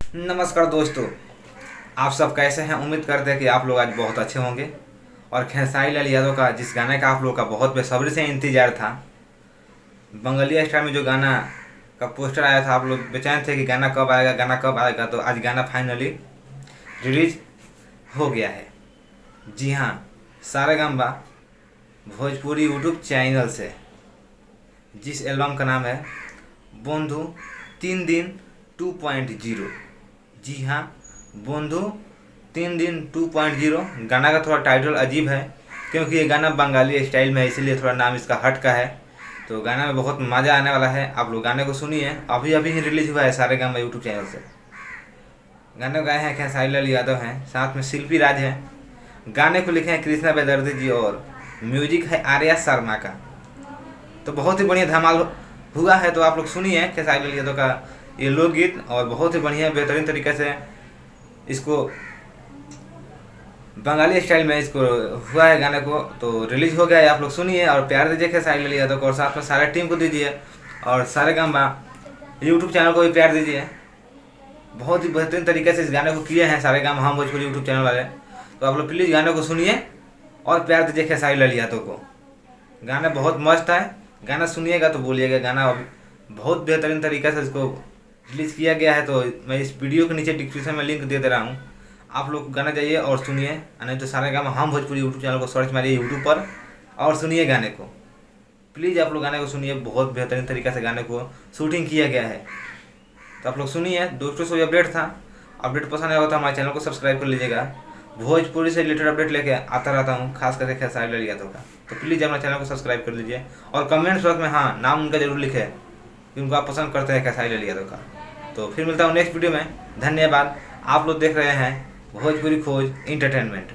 नमस्कार दोस्तों, आप सब कैसे हैं। उम्मीद करते हैं कि आप लोग आज बहुत अच्छे होंगे। और खेसारी लाल यादव का जिस गाने का आप लोग का बहुत बेसब्री से इंतजार था, बंगलिया स्टार में जो गाना का पोस्टर आया था, आप लोग बेचैन थे कि गाना कब आएगा, गाना कब आएगा। तो आज गाना फाइनली रिलीज हो गया है। जी हाँ, सारेगामा भोजपुरी यूट्यूब चैनल से, जिस एल्बम का नाम है बंधु 3 दिन 2.0। जी हाँ, बंधु 3 दिन 2.0। गाना का थोड़ा टाइटल अजीब है क्योंकि ये गाना बंगाली स्टाइल में है, इसीलिए थोड़ा नाम इसका हट का है। तो गाना में बहुत मज़ा आने वाला है। आप लोग गाने को सुनिए, अभी अभी ही रिलीज हुआ है सारेगामा यूट्यूब चैनल से। गाने गाए हैं खेसारी लाल यादव हैं, साथ में शिल्पी राज है। गाने को लिखे हैं कृष्णा बेदर्दी जी और म्यूजिक है आर्या शर्मा का। तो बहुत ही बढ़िया धमाल हुआ है। तो आप लोग सुनिए खेसारी लाल यादव का ये लोकगीत, और बहुत ही बढ़िया बेहतरीन तरीके से इसको बंगाली स्टाइल में इसको हुआ है। गाने को तो रिलीज हो गया है, आप लोग सुनिए और प्यार दीजिए खेसारी लाल यादव को, और साथ में सारे टीम को दीजिए, और सारेगामा यूट्यूब चैनल को भी प्यार दीजिए। बहुत ही बेहतरीन तरीके से इस गाने को किए हैं सारेगामा हम भोजपुरी यूट्यूब चैनल वाले। तो आप लोग प्लीज़ गाने को सुनिए और प्यार दीजिए खेसारी लाल यादव को। गाना बहुत मस्त है, गाना सुनिएगा तो बोलिएगा। गाना बहुत बेहतरीन तरीके से इसको रिलीज़ किया गया है। तो मैं इस वीडियो के नीचे डिस्क्रिप्शन में लिंक दे रहा हूँ, आप लोग गाना जाइए और सुनिए। नहीं तो सारेगामा हम भोजपुरी यूट्यूब चैनल को सर्च मारिए यूट्यूब पर और सुनिए गाने को। प्लीज़ आप लोग गाने को सुनिए, बहुत बेहतरीन तरीके से गाने को शूटिंग किया गया है। तो आप लोग सुनिए। दोस्तों से अपडेट था, अपडेट पसंद आया हो तो हमारे चैनल को सब्सक्राइब कर लीजिएगा। भोजपुरी से रिलेटेड अपडेट लेके आता रहता हूँ, खास करके खेसारी लाल यादव का। तो प्लीज़ अपना चैनल को सब्सक्राइब कर लीजिए, और कमेंट्स बॉक्स में हाँ नाम उनका जरूर लिखे कि उनको आप पसंद करते हैं खेसारी लाल यादव का। तो फिर मिलता हूँ नेक्स्ट वीडियो में। धन्यवाद। आप लोग देख रहे हैं भोजपुरी खोज इंटरटेनमेंट।